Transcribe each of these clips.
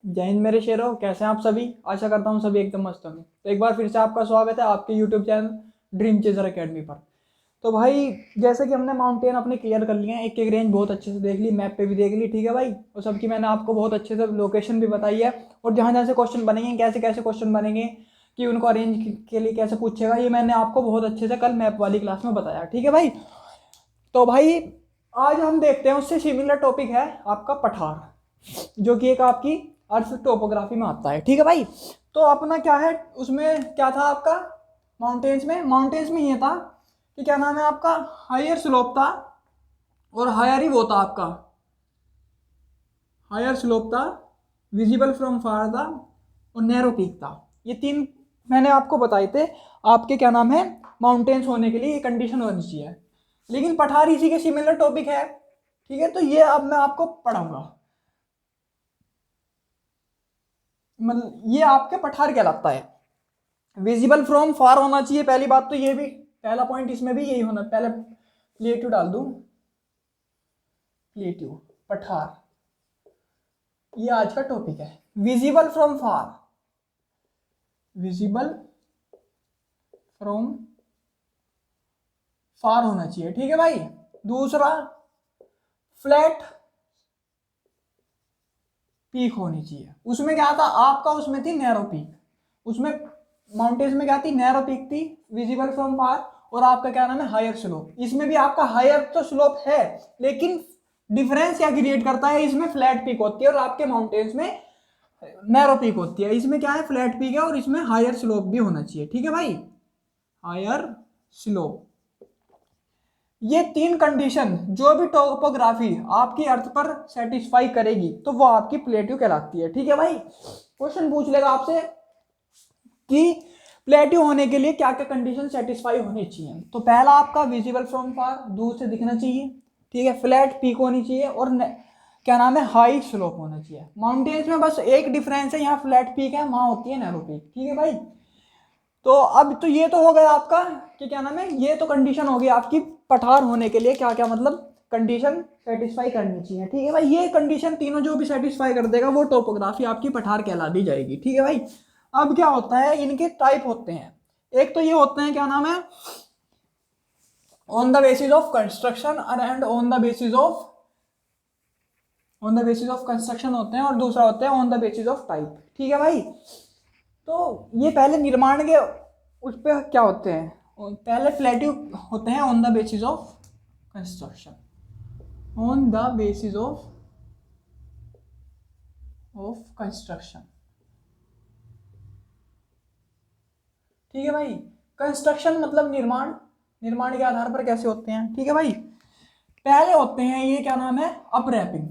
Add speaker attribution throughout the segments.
Speaker 1: जय हिंद मेरे शेरों, कैसे हैं आप सभी। आशा करता हूँ सभी एकदम मस्त होंगे। तो एक बार फिर से आपका स्वागत है आपके YouTube channel dream chaser academy पर। तो भाई जैसे कि हमने माउंटेन अपने क्लियर कर लिए हैं, एक एक रेंज बहुत अच्छे से देख ली, मैप पे भी देख ली, ठीक है भाई। और सबकी मैंने आपको बहुत अच्छे से लोकेशन भी बताई है, और जहाँ जहाँ से क्वेश्चन बनेंगे, कैसे कैसे क्वेश्चन बनेंगे, कि उनको अरेंज के लिए कैसे पूछेगा, ये मैंने आपको बहुत अच्छे से कल मैप वाली क्लास में बताया, ठीक है भाई। तो भाई आज हम देखते हैं उससे सिमिलर टॉपिक है आपका पठार, जो कि एक आपकी अर्थ टोपोग्राफी में आता है, ठीक है भाई। तो अपना क्या है उसमें, क्या था आपका माउंटेन्स में ये था कि क्या नाम है आपका, हायर स्लोप था, और हायर ही वो था आपका, हायर स्लोप था, विजिबल फ्रॉम फार था, और नैरो पीक था। ये तीन मैंने आपको बताए थे आपके क्या नाम है माउंटेन्स होने के लिए ये कंडीशन होनी चाहिए। लेकिन पठार इसी के सिमिलर टॉपिक है, ठीक है। तो ये अब मैं आपको पढ़ाऊंगा, मतलब ये आपके पठार कहलाता है। विजिबल फ्रॉम फार होना चाहिए, पहली बात तो ये भी, पहला पॉइंट इसमें भी यही होना। पहले प्लेट्यू डाल दूं, प्लेट्यू पठार, ये आज का टॉपिक है। Visible from far, visible from फार होना चाहिए, ठीक है भाई। दूसरा, फ्लैट पीक होनी चाहिए। उसमें क्या था आपका, उसमें थी नैरो पीक। उसमें माउंटेन्स में क्या थी, नैरो पीक थी, विजिबल फ्रॉम फार, और आपका क्या नाम है हायर स्लोप। इसमें भी आपका हायर तो स्लोप है, लेकिन डिफरेंस क्या क्रिएट करता है, इसमें फ्लैट पीक होती है और आपके माउंटेन्स में नैरो पीक होती है। इसमें क्या है, फ्लैट पीक है और इसमें हायर स्लोप भी होना चाहिए, ठीक है भाई, हायर स्लोप। ये तीन कंडीशन जो भी टोपोग्राफी आपकी अर्थ पर सेटिस्फाई करेगी तो वो आपकी प्लेट्यू कहलाती है, ठीक है भाई। क्वेश्चन पूछ लेगा आपसे कि प्लेट्यू होने के लिए क्या क्या कंडीशन सेटिस्फाई होनी चाहिए। तो पहला आपका विजिबल फ्रॉम फार, दूर से दिखना चाहिए, ठीक है। फ्लैट पीक होनी चाहिए, और क्या नाम है हाई स्लोप होना चाहिए। माउंटेन्स में बस एक डिफरेंस है, यहाँ फ्लैट पीक है, वहां होती है नैरो पीक, ठीक है भाई। तो अब तो ये तो हो गया आपका कि क्या नाम है, ये तो कंडीशन हो गई आपकी पठार होने के लिए, क्या क्या मतलब कंडीशन सेटिस्फाई करनी चाहिए, ठीक है भाई। ये कंडीशन तीनों जो भी सेटिस्फाई कर देगा वो टोपोग्राफी आपकी पठार कहला दी जाएगी, ठीक है भाई। अब क्या होता है, इनके टाइप होते हैं। एक तो ये होते हैं क्या नाम है, on the basis of construction and on the basis of construction होते हैं, और दूसरा होता है on the basis of type, ठीक है भाई। तो ये पहले निर्माण के उस पर क्या होते हैं, पहले प्लेट्यू होते हैं on the basis of construction, on the basis of construction, ठीक है भाई। कंस्ट्रक्शन मतलब निर्माण, निर्माण के आधार पर कैसे होते हैं, ठीक है भाई। पहले होते हैं ये क्या नाम है, अप रैपिंग,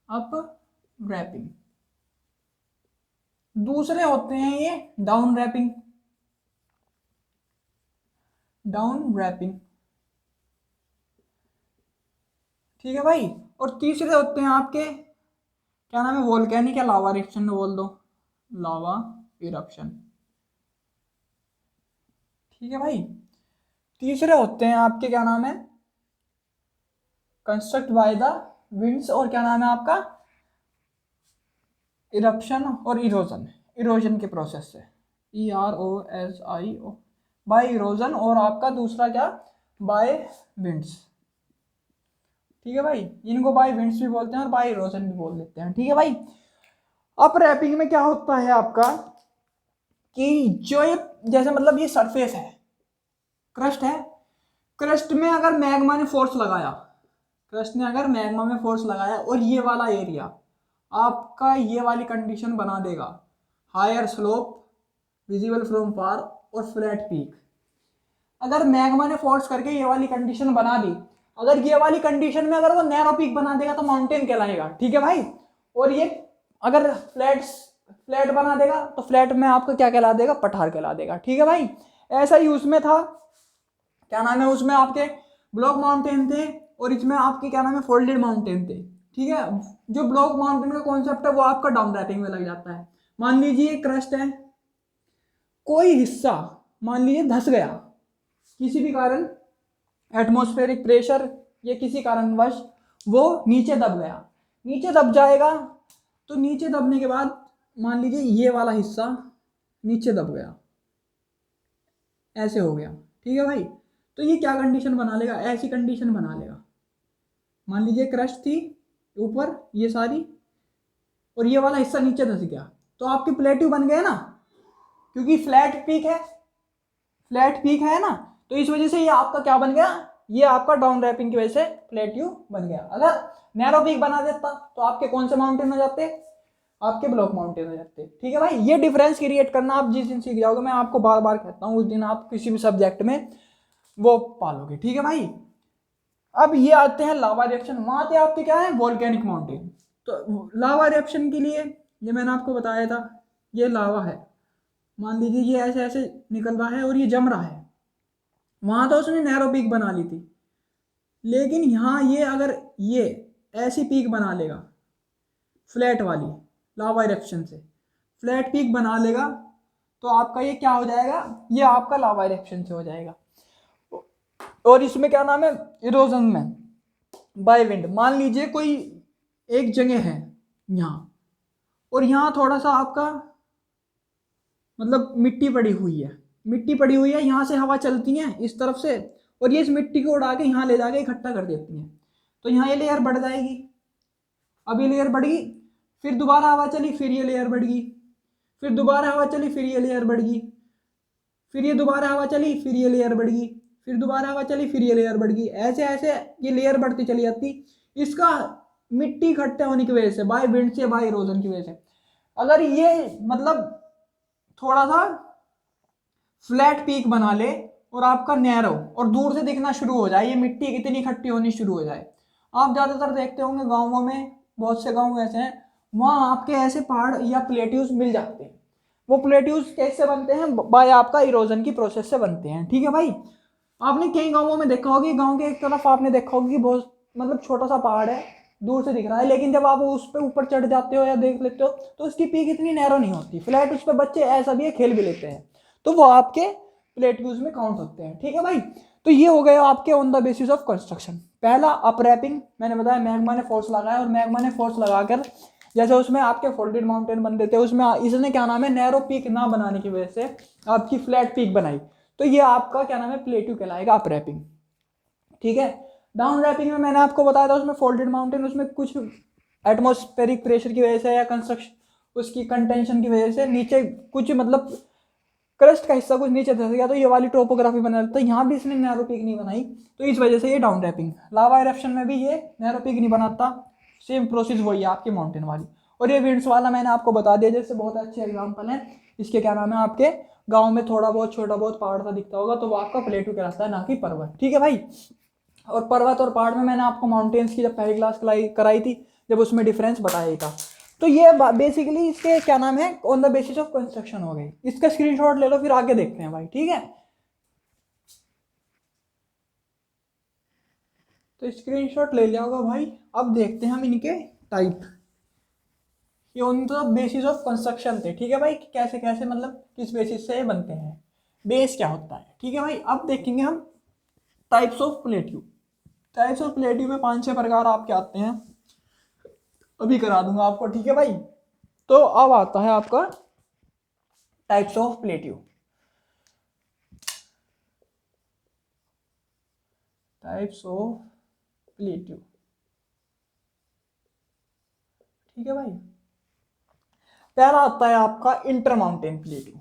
Speaker 1: अप रैपिंग। दूसरे होते हैं ये डाउन रैपिंग, डाउन रैपिंग, ठीक है भाई। और तीसरे होते हैं आपके क्या नाम है, वोल्केनिक या लावा इरप्शन बोल दो, लावा इरप्शन, ठीक है भाई। तीसरे होते हैं आपके क्या नाम है, कंस्ट्रक्ट बाय द विंड्स, और क्या नाम है आपका, इरप्शन और इरोजन, इरोजन के प्रोसेस से, EROSIO, बाय इरोजन, और आपका दूसरा क्या, बाय विंड्स, ठीक है भाई। इनको बाय विंड्स भी बोलते हैं और बाय इरोजन भी बोल देते हैं, ठीक है भाई। अप रैपिंग में क्या होता है आपका कि जो ये जैसे मतलब ये सरफेस है, क्रस्ट है, क्रस्ट में अगर मैग्मा ने फोर्स लगाया, क्रस्ट ने अगर मैग्मा में फोर्स लगाया, और ये वाला एरिया आपका ये वाली कंडीशन बना देगा, higher slope, visible from far, और फ्लैट पीक। अगर मैग्मा ने फोर्स करके ये वाली कंडीशन बना दी, अगर ये वाली कंडीशन में अगर वो नैरो पीक बना देगा तो माउंटेन कहलाएगा, ठीक है भाई। और ये अगर फ्लैट बना देगा तो फ्लैट में आपको क्या कहला देगा, पठार कहला देगा, ठीक है भाई। ऐसा ही उसमें था, क्या नाम है, उसमें आपके ब्लॉक माउंटेन थे, और इसमें आपके क्या नाम है, फोल्डेड माउंटेन थे, ठीक है। जो ब्लॉक माउंटेन का कॉन्सेप्ट है वो आपका डाउन रैपिंग में लग जाता है। मान लीजिए क्रस्ट है, कोई हिस्सा मान लीजिए धंस गया किसी भी कारण, एटमॉस्फेरिक प्रेशर या किसी कारणवश वो नीचे दब गया, नीचे दब जाएगा, तो नीचे दबने के बाद मान लीजिए ये वाला हिस्सा नीचे दब गया, ऐसे हो गया, ठीक है भाई। तो ये क्या कंडीशन बना लेगा, ऐसी कंडीशन बना लेगा। मान लीजिए क्रस्ट थी ऊपर ये सारी, और ये वाला हिस्सा नीचे धंस गया, तो आपकी प्लेट्यू बन गया ना, क्योंकि फ्लैट पीक है, फ्लैट पीक है ना, तो इस वजह से ये आपका क्या बन गया, ये आपका डाउन रैपिंग की वजह से प्लेट्यू बन गया। अगर नैरो पीक बना देता तो आपके कौन से माउंटेन हो जाते, आपके ब्लॉक माउंटेन हो जाते। ठीक है भाई, ये डिफरेंस क्रिएट करना आप जिस दिन सीख जाओगे, मैं आपको बार बार कहता हूँ, उस दिन आप किसी भी सब्जेक्ट में वो पालोगे। ठीक है भाई। अब ये आते हैं लावा रिएक्शन, वहां पे आपके क्या है, वोल्केनिक माउंटेन। तो लावा रिएक्शन के लिए ये मैंने आपको बताया था, ये लावा है, मान लीजिए ये ऐसे ऐसे निकल रहा है और ये जम रहा है। वहां तो उसने नैरो पीक बना ली थी, लेकिन यहाँ ये अगर ये ऐसी पीक बना लेगा फ्लैट वाली, लावा इरेप्शन से फ्लैट पीक बना लेगा, तो आपका ये क्या हो जाएगा, ये आपका लावा इरेप्शन से हो जाएगा। और इसमें क्या नाम है, इरोजन में बाय विंड। मान लीजिए कोई एक जगह है यहाँ, और यहाँ थोड़ा सा आपका मतलब मिट्टी पड़ी हुई है, मिट्टी पड़ी हुई है, यहाँ से हवा चलती है इस तरफ से, और ये इस मिट्टी को उड़ा के यहाँ ले जाके इकट्ठा कर देती है, तो यहाँ ये लेयर बढ़ जाएगी। अब ये लेयर बढ़ गई, फिर दोबारा हवा चली, फिर ये लेयर बढ़ गई, फिर दोबारा हवा चली, फिर ये लेयर बढ़ गई, फिर ये दोबारा हवा चली, फिर ये लेयर बढ़ गई, फिर दोबारा हवा चली, फिर ये लेयर बढ़ गई। ऐसे ऐसे ये लेयर बढ़ती चली जाती। इसका मिट्टी इकट्ठे होने की वजह से, बाय विंड से, बाय इरोजन की वजह से, अगर ये मतलब थोड़ा सा फ्लैट पीक बना ले और आपका नैरो और दूर से दिखना शुरू हो जाए, ये मिट्टी कितनी इकट्ठी होनी शुरू हो जाए। आप ज़्यादातर देखते होंगे गाँवों में, बहुत से गाँव ऐसे हैं, वहाँ आपके ऐसे पहाड़ या प्लेट्यूज मिल जाते हैं। वो प्लेट्यूज कैसे बनते हैं, बाय आपका इरोजन की प्रोसेस से बनते हैं। ठीक है भाई। आपने कई गाँवों में देखा होगा, गाँव के एक तरफ आपने देखा होगा कि बहुत मतलब छोटा सा पहाड़ है, दूर से दिख रहा है, लेकिन जब आप उस पर ऊपर चढ़ जाते हो या देख लेते हो तो उसकी पीक इतनी नैरो नहीं होती, फ्लैट उस पर बच्चे ऐसा भी है खेल भी लेते हैं, तो वो आपके प्लेट्यूज में काउंट होते हैं। ठीक है भाई। तो ये हो गया आपके on the basis of construction. पहला अपरैपिंग, मैंने बताया मैग्मा ने फोर्स लगाया, और मैग्मा ने फोर्स लगाकर जैसे उसमें आपके फोल्डेड माउंटेन बन रहे थे, उसमें इसने क्या नाम है, नैरो पीक ना बनाने की वजह से आपकी फ्लैट पीक बनाई, तो ये आपका क्या नाम है, प्लेट्यू कहलाएगा, अपरैपिंग। ठीक है। डाउन रैपिंग में मैंने आपको बताया था, उसमें फोल्डेड माउंटेन, उसमें कुछ एटमॉस्फेरिक प्रेशर की वजह से या कंस्ट्रक्शन उसकी कंटेंशन की वजह से नीचे कुछ मतलब क्रस्ट का हिस्सा कुछ नीचे धस गया, तो ये वाली टोपोग्राफी बना, तो यहाँ भी इसने नैरो पीक नहीं बनाई, तो इस वजह से ये डाउन रैपिंग। लावा इरेप्शन में भी ये नैरो पीक नहीं बनाता, सेम प्रोसेस वही है आपके माउंटेन वाली। और ये विंड्स वाला मैंने आपको बता दिया, जैसे बहुत अच्छे एग्जाम्पल है इसके, क्या नाम है, आपके गाँव में थोड़ा बहुत छोटा बहुत पहाड़ सा दिखता होगा, तो वो आपका प्लेट्यू कहलाता है, ना कि पर्वत। ठीक है भाई। और पर्वत और पहाड़ में मैंने आपको माउंटेन्स की जब पहली क्लास कराई थी, जब उसमें डिफरेंस बताया ही था। तो ये बेसिकली इसके क्या नाम है, on the basis of construction हो गई। इसका स्क्रीनशॉट ले लो, फिर आगे देखते हैं भाई। ठीक है। तो स्क्रीनशॉट ले लिया होगा भाई। अब देखते हैं हम इनके टाइप, ये on the basis of construction थे। ठीक है भाई, कैसे कैसे मतलब किस बेसिस से बनते हैं, बेस क्या होता है। ठीक है भाई। अब देखेंगे हम types of plateau. Types of plateau में 5-6 प्रकार आपके आते हैं, अभी करा दूंगा आपको। ठीक है भाई। तो अब आता है आपका types of plateau. Types of plateau. ठीक है भाई। पहला आता है आपका inter mountain plateau.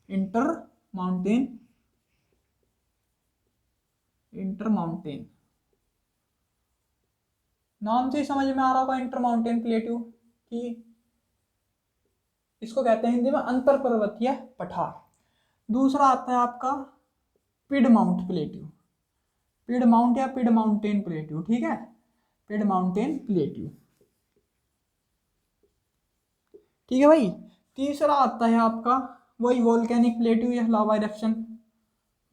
Speaker 1: Inter mountain, inter mountain नाम से ही समझ में आ रहा होगा, इंटर माउंटेन प्लेट्यू की इसको कहते हैं हिंदी में अंतर पर्वतीय पठार। दूसरा आता है आपका पिड माउंट प्लेट्यू, पिड माउंट या पिड माउंटेन प्लेट्यू। ठीक है, पिड माउंटेन प्लेट्यू। ठीक है भाई। तीसरा आता है आपका वही वोल्केनिक प्लेट्यू या लावा इरेप्शन,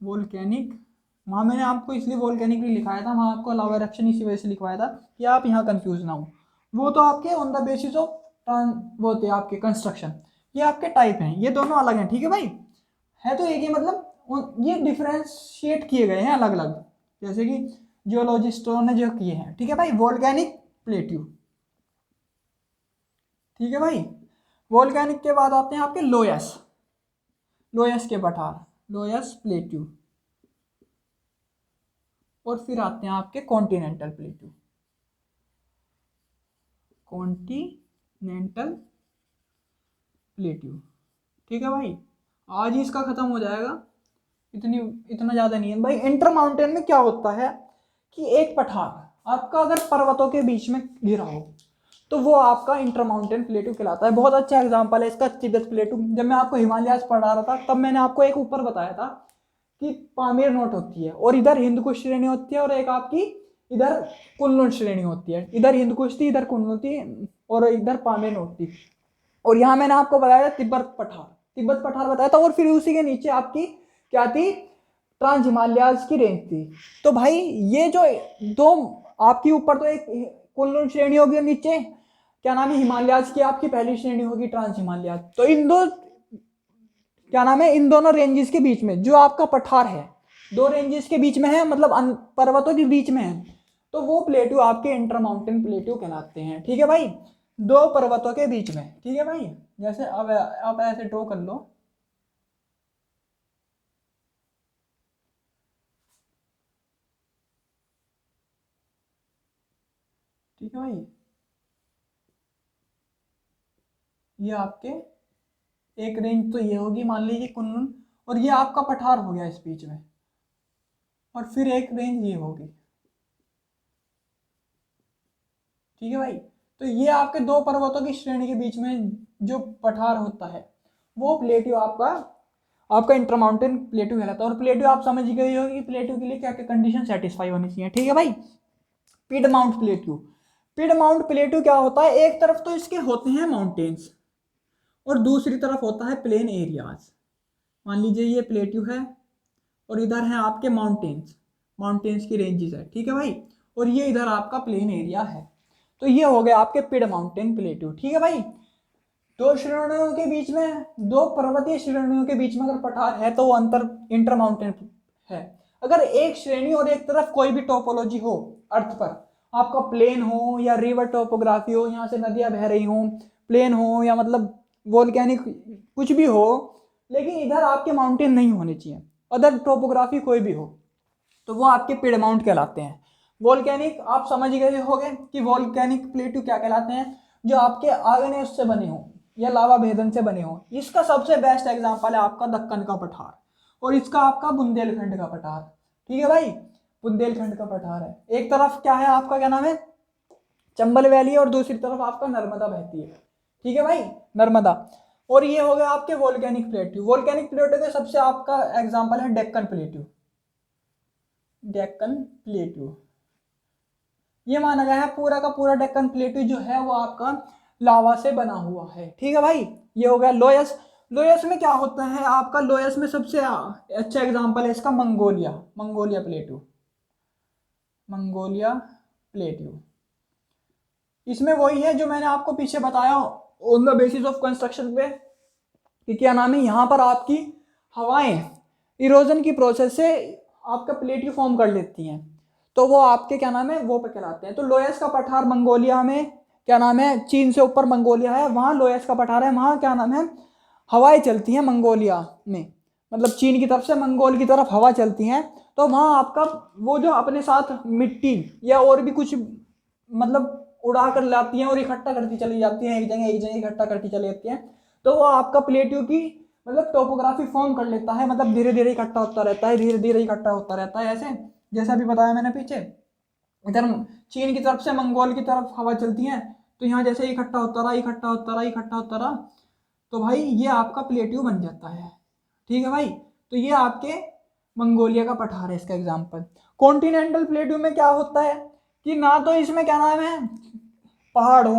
Speaker 1: वोल्केनिक। वहाँ मैंने आपको इसलिए वोल्केनिक भी लिखाया था, वहाँ आपको लावा इरेप्शन इसी वजह से लिखवाया था कि आप यहाँ कंफ्यूज ना हो। वो तो आपके ऑन द बेसिस ऑफ वो थे आपके कंस्ट्रक्शन, ये आपके टाइप हैं, ये दोनों अलग हैं। ठीक है भाई। है तो एक ही, मतलब ये डिफ्रेंशिएट किए गए हैं अलग अलग, जैसे कि जियोलॉजिस्टों ने जो किए हैं। ठीक है भाई। वोल्केनिक प्लेट्यू, ठीक है भाई। वोल्केनिक के बाद आते हैं आपके लोयस, लोयस के पठार, लोयस प्लेट्यू। और फिर आते हैं आपके कॉन्टिनेंटल प्लेट्यू, कॉन्टिनेंटल प्लेट्यू। ठीक है भाई, आज ही इसका खत्म हो जाएगा, इतनी इतना ज़्यादा नहीं है भाई। इंटर माउंटेन में क्या होता है कि एक पठार आपका अगर पर्वतों के बीच में गिरा हो तो वो आपका इंटर माउंटेन प्लेटू कहलाता है। बहुत अच्छा एग्जांपल है इसका तिब्बत प्लेटू। जब मैं आपको हिमालयास पढ़ा रहा था तब मैंने आपको एक ऊपर बताया था कि पामीर नोट होती है और इधर हिंदकुश श्रेणी होती है, और एक आपकी इधर कुनलुन श्रेणी होती है। इधर हिंदकुश थी, इधर कुनलुन थी, और इधर पामीर नोट थी। और यहाँ मैंने आपको बताया तिब्बत पठार, तिब्बत पठार बताया था। और फिर उसी के नीचे आपकी क्या थी, ट्रांस हिमालयाज की रेंज थी। तो भाई ये जो दो आपकी ऊपर तो एक कुनलुन श्रेणी होगी, और नीचे क्या नाम है हिमालयाज की आपकी पहली श्रेणी होगी ट्रांस हिमालयाज। तो इन दो क्या नाम है, इन दोनों रेंजेस के बीच में जो आपका पठार है, दो रेंजेस के बीच में है, मतलब पर्वतों के बीच में है, तो वो प्लेटू आपके इंटर माउंटेन प्लेटू कहलाते हैं। ठीक है भाई, दो पर्वतों के बीच में। ठीक है भाई, जैसे अब आप ऐसे ड्रॉ कर लो। ठीक है भाई, ये आपके एक रेंज तो ये होगी, मान लीजिए कुनलुन, और ये आपका पठार हो गया इस बीच में, और फिर एक रेंज ये होगी। ठीक है भाई, तो ये आपके दो पर्वतों की श्रेणी के बीच में जो पठार होता है वो प्लेट्यू आपका आपका इंटर माउंटेन प्लेट्यू कहलाता है। और प्लेट्यू आप समझ गए हो कि प्लेट्यू के लिए क्या क्या कंडीशन सेटिस्फाई होनी चाहिए। ठीक है भाई, पिडमाउंट प्लेट्यू, पिडमाउंट प्लेट्यू क्या होता है, एक तरफ तो इसके होते हैं माउंटेन्स और दूसरी तरफ होता है प्लेन एरियाज। मान लीजिए ये प्लेट्यू है और इधर है आपके माउंटेन्स, माउंटेन्स की रेंजेस है। ठीक है भाई, और ये इधर आपका प्लेन एरिया है। तो ये हो गया आपके पिड माउंटेन प्लेट्यू। ठीक है भाई, दो श्रेणियों के बीच में, दो पर्वतीय श्रेणियों के बीच में अगर पठार है तो वो अंतर इंटर माउंटेन है। अगर एक श्रेणी और एक तरफ कोई भी टोपोलॉजी हो अर्थ पर, आपका प्लेन हो या रिवर टोपोग्राफी हो, यहाँ से नदियां बह रही हो, प्लेन हो या मतलब वोल्केनिक कुछ भी हो, लेकिन इधर आपके माउंटेन नहीं होने चाहिए, अदर टोपोग्राफी कोई भी हो, तो वो आपके पिडमाउंट कहलाते हैं। वोल्केनिक आप समझ गए होंगे कि वोल्केनिक प्लेट्यू क्या कहलाते हैं, जो आपके आग्नेय से बने हो या लावा भेदन से बने हो। इसका सबसे बेस्ट एग्जांपल है आपका दक्कन का पठार, और इसका आपका बुंदेलखंड का पठार। ठीक है भाई, बुंदेलखंड का पठार है, एक तरफ क्या है आपका क्या नाम है चंबल वैली, और दूसरी तरफ आपका नर्मदा बहती है। ठीक है भाई, नर्मदा। और ये हो गया आपके वोल्केनिक प्लेट्यू। वोल्केनिक प्लेट्यू का सबसे आपका एग्जांपल है डेक्कन प्लेट्यू, डेक्कन प्लेट्यू। ये माना गया है पूरा का पूरा डेक्कन प्लेट्यू जो है वो आपका लावा से बना हुआ है। ठीक है भाई, ये हो गया लोयस। लोयस में क्या होता है आपका, लोयस में सबसे अच्छा एग्जांपल है इसका Mongolia, Mongolia plateau, Mongolia plateau. इसमें वही है जो मैंने आपको पीछे बताया on the basis of construction पे, कि क्या नाम है यहाँ पर आपकी हवाएं इरोजन की प्रोसेस से आपका प्लेट्यू फॉर्म कर लेती हैं, तो वो आपके क्या नाम है वो पे कहलाते हैं। तो लोयस का पठार मंगोलिया में क्या नाम है, चीन से ऊपर मंगोलिया है, वहाँ लोयस का पठार है, वहाँ क्या नाम है हवाएं चलती हैं मंगोलिया में, मतलब चीन की तरफ से मंगोल की तरफ हवा चलती हैं, तो वहाँ आपका वो जो अपने साथ मिट्टी या और भी कुछ मतलब उड़ा कर लाती हैं और इकट्ठा करती चली जाती हैं, एक जगह इकट्ठा करती चली जाती हैं, तो वो आपका प्लेट्यू की मतलब टोपोग्राफी फॉर्म कर लेता है, मतलब धीरे धीरे इकट्ठा होता रहता है, धीरे धीरे इकट्ठा होता रहता है। ऐसे जैसा भी बताया मैंने पीछे, इधर चीन की तरफ से मंगोल की तरफ हवा चलती है, तो यहाँ जैसे इकट्ठा होता रहा, इकट्ठा होता रहा, इकट्ठा होता रहा, तो भाई ये आपका प्लेट्यू बन जाता है। ठीक है भाई, तो ये आपके मंगोलिया का पठार है इसका एग्जाम्पल। कॉन्टिनेंटल प्लेट्यू में क्या होता है कि ना तो इसमें क्या नाम है पहाड़ हो,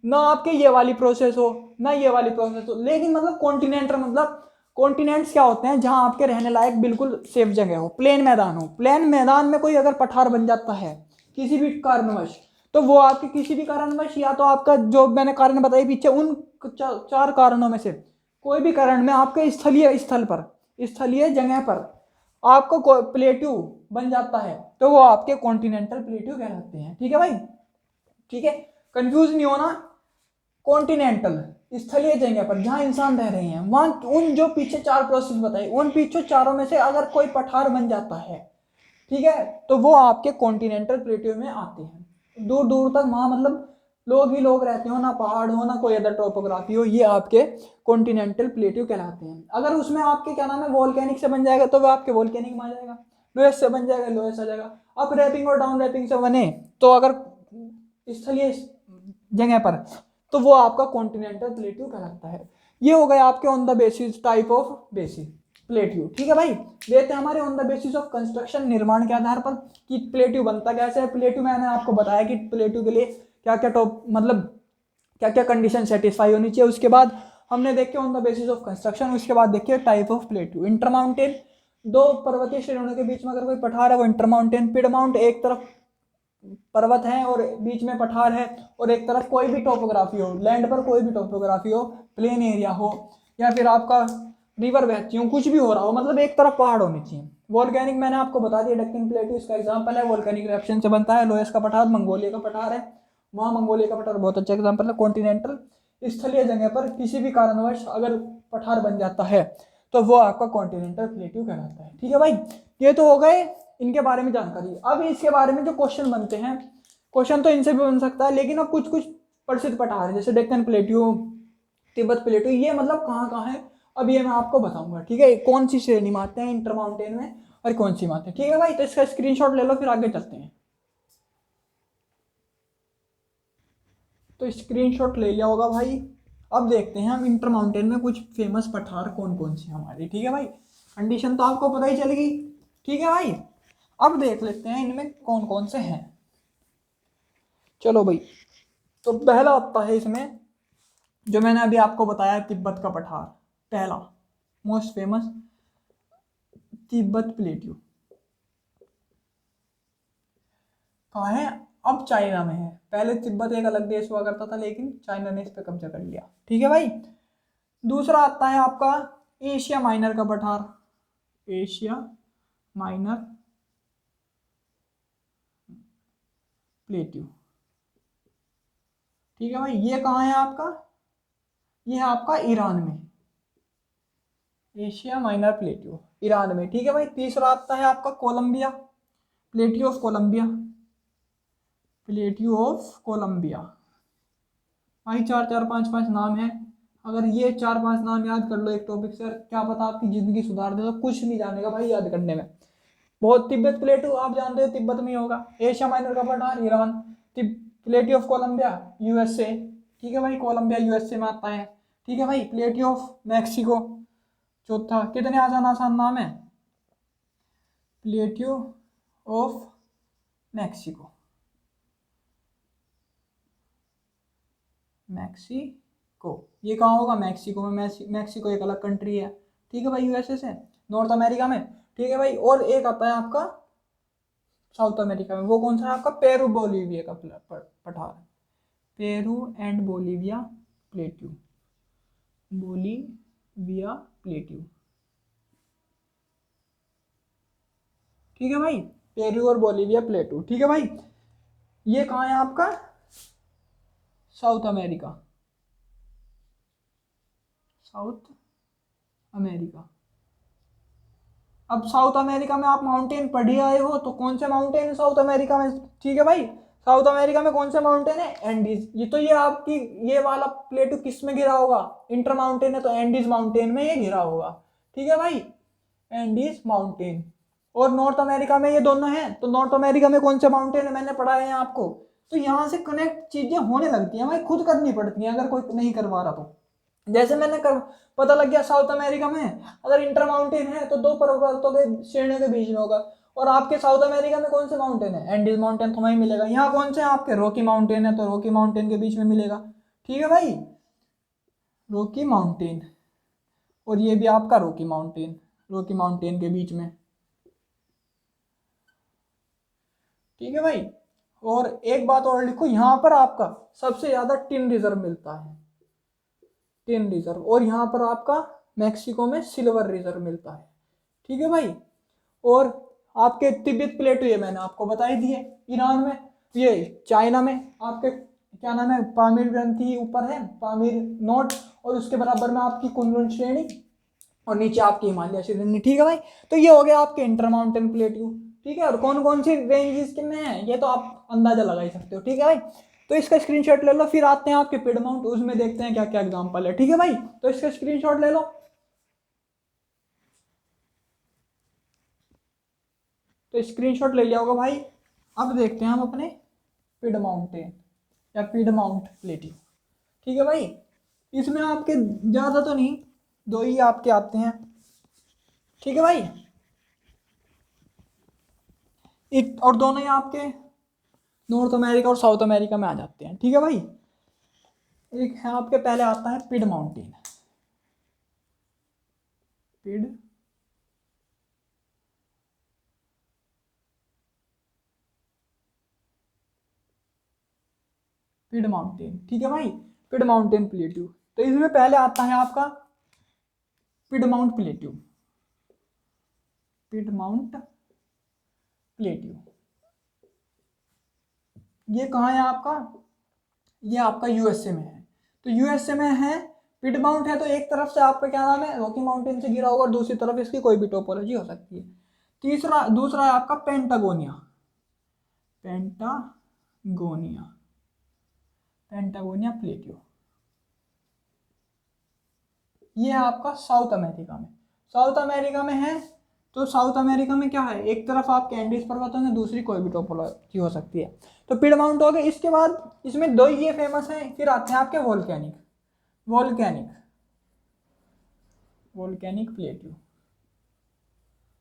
Speaker 1: ना आपके ये वाली प्रोसेस हो, ना ये वाली प्रोसेस हो, लेकिन मतलब कॉन्टिनेंटल मतलब कॉन्टिनेंट्स क्या होते हैं जहां आपके रहने लायक बिल्कुल सेफ जगह हो, प्लेन मैदान हो। प्लेन मैदान में कोई अगर पठार बन जाता है किसी भी कारणवश, तो वो आपके किसी भी कारणवश, या तो आपका जो मैंने कारण बताई पीछे उन चार कारणों में से कोई भी कारण में आपके स्थलीय स्थल पर, स्थलीय जगह पर आपको प्लेट्यू बन जाता है, तो वो आपके कॉन्टिनेंटल प्लेट्यू कहलाते हैं। ठीक है भाई, ठीक है, कंफ्यूज नहीं होना। कॉन्टिनेंटल स्थलीय जगह पर जहाँ इंसान रह रहे हैं वहाँ उन जो पीछे 4 प्रोसेस बताई उन पीछे चारों में से अगर कोई पठार बन जाता है, ठीक है, तो वो आपके कॉन्टिनेंटल प्लेट्यू में आते हैं। दूर दूर तक वहाँ मतलब लोग ही लोग रहते हो, ना पहाड़ हो ना कोई अदर टोपोग्राफी हो, ये आपके कॉन्टिनेंटल प्लेट्यू कहलाते हैं। अगर उसमें आपके क्या नाम है वोल्केनिक से बन जाएगा तो वो आपके वोल्केनिक में आ जाएगा, लोएस से बन जाएगा लोएस आ जाएगा। अप रैपिंग और डाउन रैपिंग से बने तो अगर स्थलीय जगह पर तो वो आपका कॉन्टिनेंटल प्लेट्यू कहलाता है। ये हो गया आपके on the basis type of basis plateau, ठीक है भाई। लेते हैं हमारे on the basis of construction, निर्माण के आधार पर कि प्लेट्यू बनता कैसे है। प्लेट्यू मैंने आपको बताया कि प्लेट्यू के लिए क्या क्या टॉप मतलब क्या क्या कंडीशन सेटिस्फाई होनी चाहिए। उसके बाद हमने देखे on the basis of construction, उसके बाद देखिए टाइप ऑफ प्लेट्यू। इंटरमाउंटेन, दो पर्वतीय श्रेणियों के बीच में अगर कोई पठार है वो इंटरमाउंटेन। पिडमाउंट, एक तरफ पर्वत है और बीच में पठार है और एक तरफ कोई भी टोपोग्राफी हो, लैंड पर कोई भी टोपोग्राफी हो, प्लेन एरिया हो या फिर आपका रिवर बहती हो, कुछ भी हो रहा हो, मतलब एक तरफ पहाड़ होने चाहिए। वोल्केनिक मैंने आपको बता दिया, डक्कन प्लेट्यू इसका एग्जांपल है, वोल्केनिक इरप्शन से बनता है। लोएस का पठार मंगोलिया का पठार है, वहाँ मंगोलिया का पठार बहुत अच्छा एग्जांपल है। कॉन्टिनेंटल स्थलीय जगह पर किसी भी कारणवश अगर पठार बन जाता है तो वो आपका कॉन्टिनेंटल प्लेट्यू कहलाता है, ठीक है भाई। ये तो हो गए इनके बारे में जानकारी। अब इसके बारे में जो क्वेश्चन बनते हैं, क्वेश्चन तो इनसे भी बन सकता है, लेकिन अब कुछ कुछ प्रसिद्ध पठार है जैसे डेक्कन प्लेट्यू, तिब्बत प्लेट्यू, ये मतलब कहाँ कहाँ है अब ये मैं आपको बताऊंगा, ठीक है। कौन सी श्रेणी में आते हैं इंटरमाउंटेन में और कौन सी में आते हैं, ठीक है भाई। तो इसका स्क्रीनशॉट ले लो फिर आगे चलते हैं। तो स्क्रीनशॉट ले लिया होगा भाई। अब देखते हैं हम इंटरमाउंटेन में कुछ फेमस पठार कौन कौन से हमारे, ठीक है भाई। कंडीशन तो आपको पता ही चलेगी, ठीक है भाई। अब देख लेते हैं इनमें कौन कौन से हैं। चलो भाई, तो पहला आता है इसमें जो मैंने अभी आपको बताया तिब्बत का पठार, पहला मोस्ट फेमस तिब्बत प्लेट्यू। कहाँ है, अब चाइना में है। पहले तिब्बत एक अलग देश हुआ करता था लेकिन चाइना ने इस पर कब्जा कर लिया, ठीक है भाई। दूसरा आता है आपका एशिया माइनर का पठार, एशिया माइनर प्लेट्यू, ठीक है भाई। ये कहाँ है आपका, ये है आपका ईरान में, एशिया माइनर प्लेट्यू ईरान में, ठीक है भाई। तीसरा आता है आपका Columbia, plateau of Columbia, plateau of Columbia. भाई चार चार पांच पांच नाम है, अगर ये 4-5 नाम याद कर लो एक टॉपिक से, क्या पता आपकी जिंदगी सुधार दे। तो कुछ नहीं जानेगा भाई याद करने में बहुत। तिब्बत प्लेटू आप जानते हो तिब्बत में ही होगा। एशिया माइनर का पठार ईरान, प्लेटी ऑफ कोलंबिया यूएसए, ठीक है भाई। कोलंबिया यूएसए में आता है, ठीक है भाई। प्लेटी ऑफ मैक्सिको चौथा, कितने आसान आसान नाम है। प्लेट्यू ऑफ मैक्सिको, मैक्सिको ये कहाँ होगा, मैक्सिको में। मैक्सिको एक अलग कंट्री है, ठीक है भाई, यूएसए से नॉर्थ अमेरिका में, ठीक है भाई। और एक आता है आपका साउथ अमेरिका में, वो कौन सा है आपका, पेरू बोलीविया का पठार, Peru and Bolivia plateau, Bolivia plateau, ठीक है भाई। पेरू और बोलीविया प्लेट्यू, ठीक है भाई। ये कहाँ है आपका, साउथ अमेरिका, साउथ अमेरिका। अब साउथ अमेरिका में आप माउंटेन पढ़ ही आए हो, तो कौन से माउंटेन है साउथ अमेरिका में, ठीक है भाई। साउथ अमेरिका में कौन से माउंटेन है, एंडीज। ये तो ये आपकी ये वाला प्लेटू किस में घिरा होगा, इंटर माउंटेन है तो एंडीज माउंटेन में ये घिरा होगा, ठीक है भाई, एंडीज माउंटेन। और नॉर्थ अमेरिका में ये दोनों हैं, तो नॉर्थ अमेरिका में कौन से माउंटेन है मैंने पढ़ाया है आपको। तो यहाँ से कनेक्ट चीजें होने लगती हैं भाई, खुद करनी पड़ती हैं अगर कोई नहीं करवा रहा तो। जैसे मैंने पता लग गया साउथ अमेरिका में अगर इंटर माउंटेन है तो दो पर्वतों के श्रेणियों के बीच में होगा। और आपके साउथ अमेरिका में कौन से माउंटेन है, एंडीज माउंटेन तो वहीं मिलेगा। यहाँ कौन से आपके रॉकी माउंटेन है तो रॉकी माउंटेन के बीच में मिलेगा, ठीक है भाई, रॉकी माउंटेन। और ये भी आपका रॉकी माउंटेन, रॉकी माउंटेन के बीच में, ठीक है भाई। और एक बात और लिखो, यहाँ पर आपका सबसे ज्यादा टिन रिजर्व मिलता है, टिन रिजर्व। और यहाँ पर आपका मैक्सिको में सिल्वर रिजर्व मिलता है, ठीक है भाई। और आपके तिब्बत प्लेटू ये मैंने आपको बता ही दिए, ईरान में, ये चाइना में आपके क्या नाम है, पामीर ग्रंथि ऊपर है, पामीर नोट, और उसके बराबर में आपकी कुनलुन श्रेणी और नीचे आपकी हिमालय श्रेणी। ठीक है भाई, तो ये हो गया आपके इंटर माउंटेन प्लेट्यू। ठीक है, और कौन कौन सी रेंजेस कितने हैं ये तो आप अंदाजा लगा ही सकते हो। ठीक है भाई, तो इसका स्क्रीनशॉट ले लो, फिर आते हैं आपके पिडमाउंट, उसमें देखते हैं क्या क्या एग्जांपल है। ठीक है भाई, तो इसका स्क्रीनशॉट ले लो। तो स्क्रीनशॉट ले लिया होगा भाई। अब देखते हैं हम अपने पिडमाउंटेन या पिडमाउंट प्लेट्यू। ठीक है भाई, इसमें आपके ज़्यादा तो नहीं, दो ही आपके आते हैं। ठीक है भाई, और दोनों ही आपके नॉर्थ अमेरिका और साउथ अमेरिका में आ जाते हैं। ठीक है भाई, एक है आपके पहले आता है पिड माउंटेन। पिड पिड माउंटेन। ठीक है भाई, पिड माउंटेन प्लेट्यू। तो इसमें पहले आता है आपका पिडमाउंट प्लेट्यू। पिडमाउंट प्लेट्यू ये कहाँ है आपका, ये आपका यूएसए में है। तो यूएसए में है, पिडमाउंट है, तो एक तरफ से आपका क्या नाम है, रॉकी माउंटेन से घिरा होगा और दूसरी तरफ इसकी कोई भी टोपोलॉजी हो सकती है। दूसरा है आपका पेंटागोनिया। पेंटागोनिया पेंटागोनिया प्लेट्यू, ये है आपका साउथ अमेरिका में। साउथ अमेरिका में है, तो साउथ अमेरिका में क्या है, एक तरफ आपके एंडीज पर्वत होंगे, दूसरी कोई भी टोपोलॉजी हो सकती है। तो पिडमाउंट हो गए। इसके बाद इसमें दो ये फेमस हैं, फिर आते हैं आपके volcanic volcanic volcanic plateau.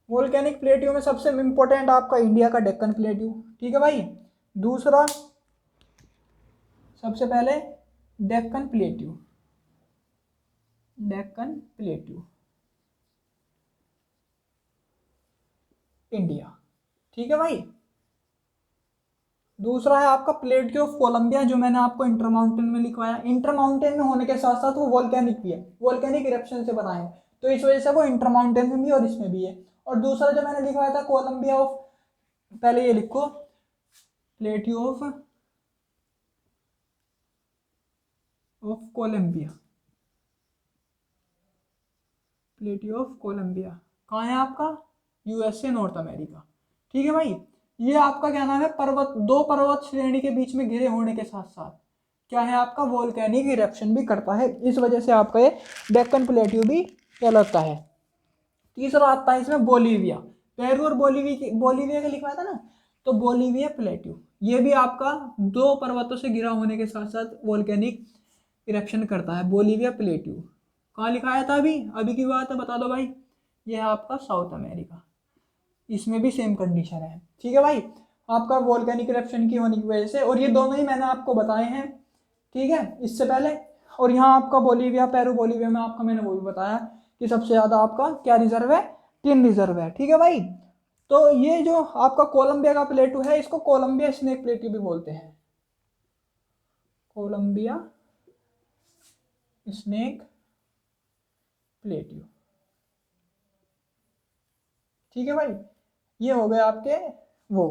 Speaker 1: Volcanic plateau में सबसे इंपॉर्टेंट आपका इंडिया का डेक्कन प्लेट्यू। ठीक है भाई, दूसरा सबसे पहले Deccan plateau. Deccan plateau India. ठीक है भाई, दूसरा है आपका प्लेट्यू ऑफ कोलंबिया, जो मैंने आपको इंटर माउंटेन में लिखवाया। इंटर माउंटेन में होने के साथ साथ वो वोल्केनिक भी है, वोल्केनिक इरप्शन से बना है, तो इस वजह से वो इंटर माउंटेन में भी और इसमें भी है। और दूसरा जो मैंने लिखवाया था कोलंबिया ऑफ, पहले ये लिखो, plateau of Columbia. Plateau of Columbia कहाँ है आपका, यूएसए, नॉर्थ अमेरिका। ठीक है भाई, ये आपका क्या नाम है, दो पर्वत श्रेणी के बीच में घिरे होने के साथ साथ क्या है आपका, वोल्केनिक इरप्शन भी करता है, इस वजह से आपका ये डेक्कन प्लेट्यू भी कहलाता है। तीसरा आता है इसमें बोलीविया। पेरू और बोलीविया का लिखवाया था ना, तो बोलीविया प्लेट्यू, ये भी आपका दो पर्वतों से घिरा होने के साथ साथ वोल्केनिक इरप्शन करता है। बोलीविया प्लेट्यू कहाँ लिखाया था, अभी अभी की बात है, बता दो भाई। ये है आपका साउथ अमेरिका, इसमें भी सेम कंडीशन है। ठीक है भाई, आपका वोल्केनिक इरप्शन की होने की वजह से, और ये दोनों ही मैंने आपको बताए हैं। ठीक है, इससे पहले। और यहाँ आपका बोलीविया, पेरू बोलीविया में आपका मैंने वो भी बताया कि सबसे ज़्यादा आपका क्या रिजर्व है, 3 रिजर्व है। ठीक है भाई, तो ये जो आपका कोलंबिया का प्लेटू है, इसको कोलंबिया स्नेक प्लेटू भी बोलते हैं। Columbia snake plateau. ठीक है भाई, ये हो गए आपके वो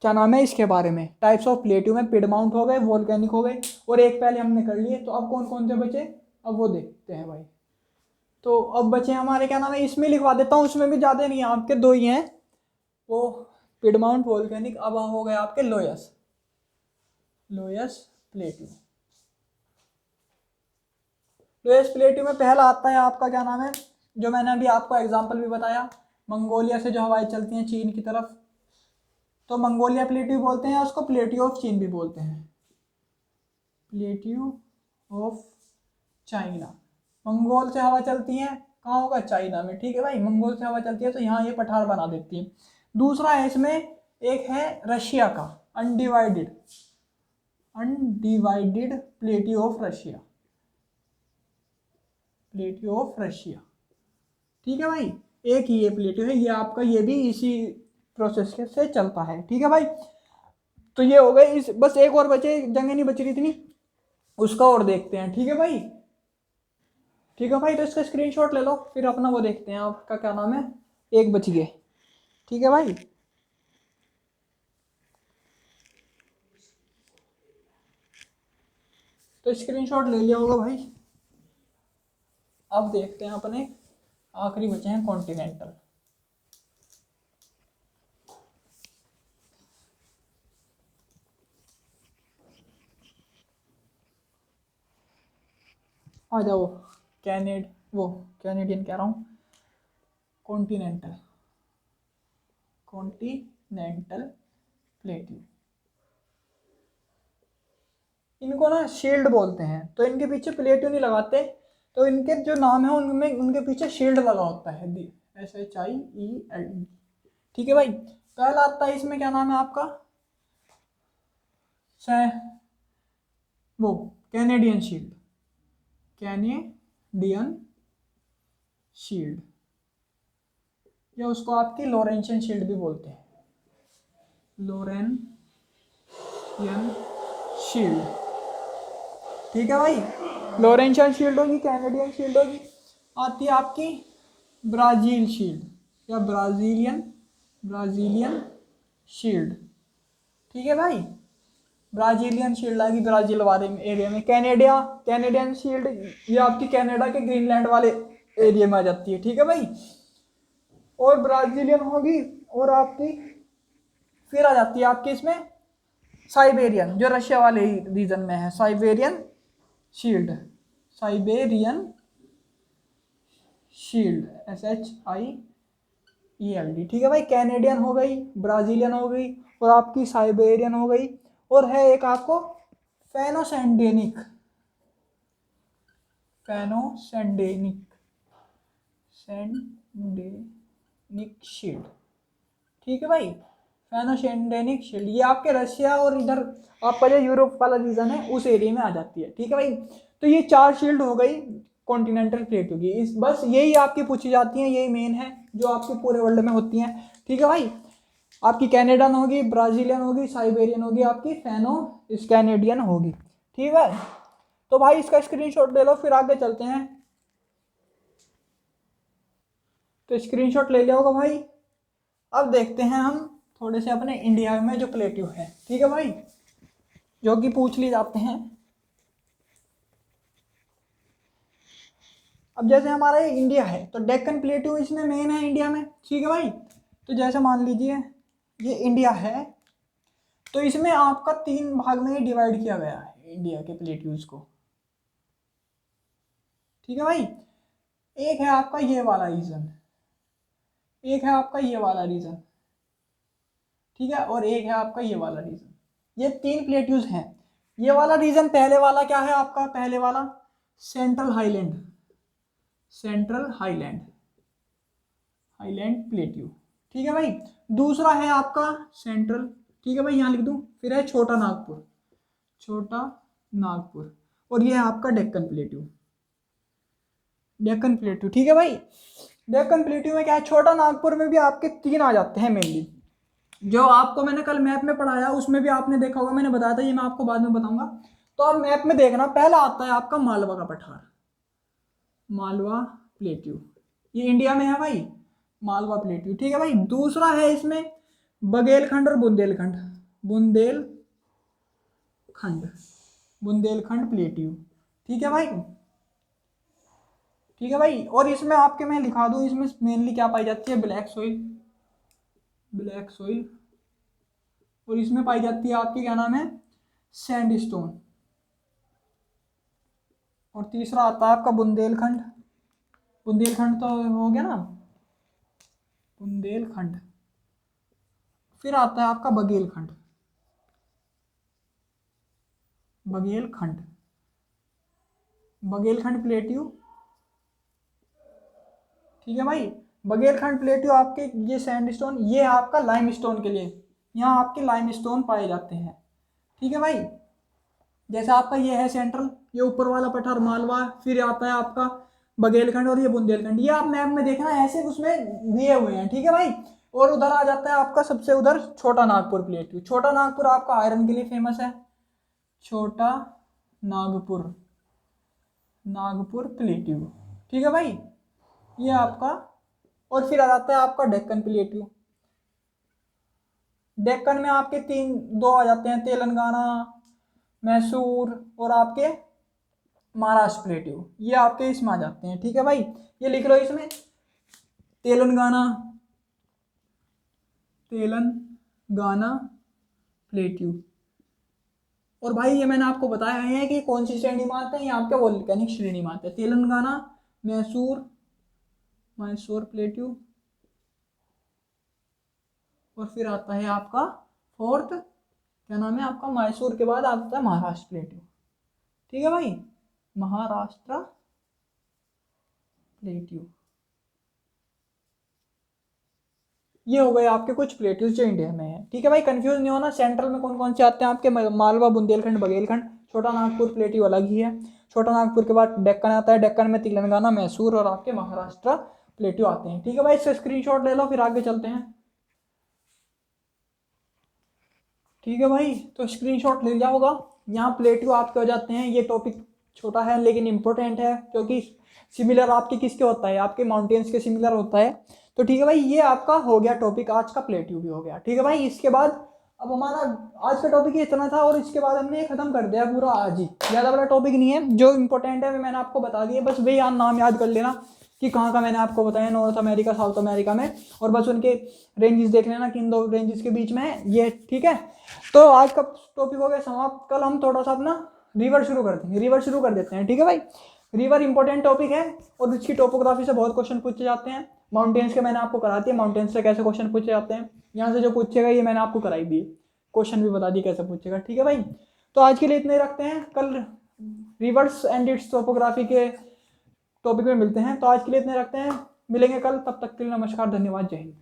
Speaker 1: क्या नाम है इसके बारे में, टाइप्स ऑफ प्लेट्यू में पिडमाउंट हो गए, वोल्केनिक हो गए, और एक पहले हमने कर लिए। तो अब कौन कौन से बचे, अब वो देखते हैं भाई। तो अब बचे हमारे क्या नाम है, इसमें लिखवा देता हूँ, उसमें भी ज़्यादा नहीं है, आपके दो ही हैं, वो पिडमाउंट, वोल्केनिक। अब हो गए आपके लोयस प्लेट्यू। लोयस प्लेट्यू में पहला आता है आपका क्या नाम है, जो मैंने अभी आपको एग्जाम्पल भी बताया, मंगोलिया से जो हवाएं चलती हैं चीन की तरफ, तो मंगोलिया प्लेट्यू बोलते हैं, उसको प्लेट्यू ऑफ चीन भी बोलते हैं। प्लेट्यू ऑफ चाइना, मंगोल से हवा चलती है, कहाँ होगा, चाइना में। ठीक है भाई, मंगोल से हवा चलती है तो यहाँ ये पठार बना देती है। दूसरा है इसमें, एक है रशिया का undivided plateau of Russia. Plateau of Russia. ठीक है भाई, एक ही ये प्लेट्यू है, ये आपका, ये भी इसी प्रोसेस से चलता है। ठीक है भाई, तो ये हो गए, इस बस एक और बचे, जगह नहीं बच रही इतनी, उसका और देखते हैं। ठीक है भाई, ठीक है भाई, तो इसका स्क्रीनशॉट ले लो, फिर अपना वो देखते हैं, आपका क्या नाम है, एक बच गए। ठीक है भाई, तो स्क्रीनशॉट ले लिया होगा भाई। अब देखते हैं अपने आखिरी बचे हैं कॉन्टिनेंटल। आ जाओ, कैनेडियन कह रहा हूँ, कॉन्टिनेंटल प्लेट्यू। इनको ना शील्ड बोलते हैं, तो इनके पीछे प्लेट्यू नहीं लगाते, तो इनके जो नाम है उनमें उनके पीछे शील्ड लगा होता है, SHIELD। ठीक है भाई। पहला आता है इसमें, क्या नाम है आपका, वो कैनेडियन शील्ड, या उसको आपकी लॉरेंशियन शील्ड भी बोलते हैं, लॉरेंशियन शील्ड। ठीक है भाई, लॉरेंशियन शील्ड होगी, कैनेडियन शील्ड होगी। आती है आपकी ब्राजील शील्ड या ब्राजीलियन शील्ड। ठीक है भाई, ब्राजीलियन शील्ड आएगी ब्राजील वाले एरिया में। कैनेडियन शील्ड ये आपकी कनाडा के ग्रीनलैंड वाले एरिया में आ जाती है। ठीक है भाई, और ब्राजीलियन होगी, और आपकी फिर आ जाती है आपकी इसमें साइबेरियन, जो रशिया वाले रीजन में है, साइबेरियन शील्ड SHIELD। ठीक है भाई, कैनेडियन हो गई, ब्राजीलियन हो गई, और आपकी साइबेरियन हो गई, और है एक आपको फेनोसेंडेनिक शील्ड। ठीक है भाई, फेनोसेंडेनिक शील्ड ये आपके रशिया और इधर आपका जो यूरोप वाला रीजन है उस एरिया में आ जाती है। ठीक है भाई, तो ये 4 शील्ड हो गई कॉन्टिनेंटल प्लेट होगी। इस बस यही आपकी पूछी जाती हैं, यही मेन है जो आपके पूरे वर्ल्ड में होती हैं। ठीक है भाई, आपकी कैनेडियन होगी, ब्राजीलियन होगी, साइबेरियन होगी, आपकी कैनेडियन होगी। ठीक है, तो भाई इसका स्क्रीनशॉट ले लो, फिर आगे चलते हैं। तो स्क्रीनशॉट ले लिया होगा भाई। अब देखते हैं हम थोड़े से अपने इंडिया में जो प्लेट्यू है, ठीक है भाई, जो कि पूछ लिए जाते हैं। अब जैसे हमारा ये इंडिया है, तो डेक्कन प्लेट्यू इसमें मेन है इंडिया में। ठीक है भाई, तो जैसे मान लीजिए ये इंडिया है, तो इसमें आपका 3 भाग में डिवाइड किया गया है इंडिया के प्लेट्यूज को। ठीक है भाई, एक है आपका ये वाला रीजन, एक है आपका ये वाला रीजन, ठीक है, और एक है आपका ये वाला रीजन। ये 3 प्लेट्यूज हैं। ये वाला रीजन, पहले वाला क्या है आपका, पहले वाला सेंट्रल हाईलैंड प्लेट्यू। ठीक है भाई, दूसरा है आपका सेंट्रल, ठीक है भाई, यहाँ लिख दूं, फिर है छोटा नागपुर, और ये है आपका डेक्कन प्लेट्यू। ठीक है भाई, डेक्कन प्लेट्यू में क्या है, छोटा नागपुर में भी आपके 3 आ जाते हैं मेनली। जो आपको मैंने कल मैप में पढ़ाया उसमें भी आपने देखा होगा, मैंने बताया था, ये मैं आपको बाद में बताऊंगा। तो अब मैप में देखना, पहला आता है आपका मालवा का पठार, मालवा प्लेट्यू, ये इंडिया में है भाई, मालवा प्लेट्यू। ठीक है भाई, दूसरा है इसमें बघेलखंड और बुंदेलखंड प्लेट्यू। ठीक है भाई, ठीक है भाई, और इसमें आपके मैं लिखा दूं, इसमें मेनली क्या पाई जाती है, ब्लैक सोइल, और इसमें पाई जाती है आपकी क्या नाम है, सैंडस्टोन। और तीसरा आता है आपका बुंदेलखंड तो हो गया ना, बुंदेलखंड। फिर आता है आपका बघेलखंड प्लेट्यू। ठीक है भाई, बघेलखंड प्लेट्यू आपके ये सैंडस्टोन, ये आपका लाइमस्टोन के लिए, यहाँ आपके लाइमस्टोन पाए जाते हैं। ठीक है भाई, जैसा आपका ये है सेंट्रल, ये ऊपर वाला पठार मालवा, फिर आता है आपका बघेलखंड, और ये बुंदेलखंड, ये आप मैप में देखना ऐसे उसमें दिए हुए हैं। ठीक है भाई, और उधर आ जाता है आपका सबसे उधर छोटा नागपुर प्लेट्यू। छोटा नागपुर आपका आयरन के लिए फेमस है, छोटा नागपुर प्लेट्यू। ठीक है भाई, ये आपका, और फिर आ जाता है आपका डेक्कन प्लेट्यू। डेक्कन में आपके 2 आ जाते हैं, तेलंगाना, मैसूर, और आपके महाराष्ट्र प्लेट्यू, ये आपके इसमें आ जाते हैं। ठीक है भाई, ये लिख लो इसमें, तेलंगाना प्लेट्यू। और भाई ये मैंने आपको बताया है कि कौन सी श्रेणी में आते हैं, ये आपके वोल्केनिक श्रेणी में आते हैं। तेलंगाना, मैसूर प्लेट्यू, और फिर आता है आपका फोर्थ, क्या नाम है आपका, मैसूर के बाद आता है महाराष्ट्र प्लेट्यू। ठीक है भाई, महाराष्ट्र प्लेट्यू, ये हो गए आपके कुछ प्लेट्यूज जो इंडिया में है। ठीक है भाई, कंफ्यूज नहीं होना। सेंट्रल में कौन कौन से आते हैं आपके, मालवा, बुंदेलखंड, बघेलखंड, छोटा नागपुर प्लेट्यू अलग ही है। छोटा नागपुर के बाद डेक्कन आता है, डेक्कन में तेलंगाना, मैसूर और आपके महाराष्ट्र प्लेट्यू आते हैं। ठीक है भाई, इसका स्क्रीनशॉट ले लो, फिर आगे चलते हैं। ठीक है भाई, तो स्क्रीनशॉट ले लिया होगा। यहाँ प्लेट्यू आपके हो जाते हैं। ये टॉपिक छोटा है लेकिन इम्पोर्टेंट है, क्योंकि सिमिलर आपके किसके होता है, आपके माउंटेन्स के सिमिलर होता है। तो ठीक है भाई, ये आपका हो गया टॉपिक, आज का प्लेट्यू भी हो गया। ठीक है भाई, इसके बाद अब हमारा आज का टॉपिक ये इतना था, और इसके बाद हमने ये खत्म कर दिया पूरा आज ही। ज़्यादा बड़ा टॉपिक नहीं है, जो इंपॉर्टेंट है मैंने आपको बता दिया, बस वही नाम याद कर लेना कि कहाँ का मैंने आपको बताया, नॉर्थ अमेरिका, साउथ अमेरिका में, और बस उनके रेंजेस देख लेना किन दो रेंजेस के बीच में है ये। ठीक है, तो आज का टॉपिक हो गया समाप्त। कल हम थोड़ा सा अपना रिवर शुरू कर देंगे, रिवर शुरू कर देते हैं। ठीक है भाई, रिवर इंपॉर्टेंट टॉपिक है, और इसकी टोपोग्राफी से बहुत क्वेश्चन पूछे जाते हैं। माउंटेन्स के मैंने आपको करा दिया, माउंटेन्स से कैसे क्वेश्चन पूछे जाते हैं, यहाँ से जो पूछेगा ये मैंने आपको कराई दी, क्वेश्चन भी बता दी कैसे पूछेगा। ठीक है भाई, तो आज के लिए इतने रखते हैं, कल रिवर्स एंड इट्स टोपोग्राफी के टॉपिक में मिलते हैं। तो आज के लिए इतने रखते हैं, मिलेंगे कल, तब तक के लिए नमस्कार, धन्यवाद, जय हिंद।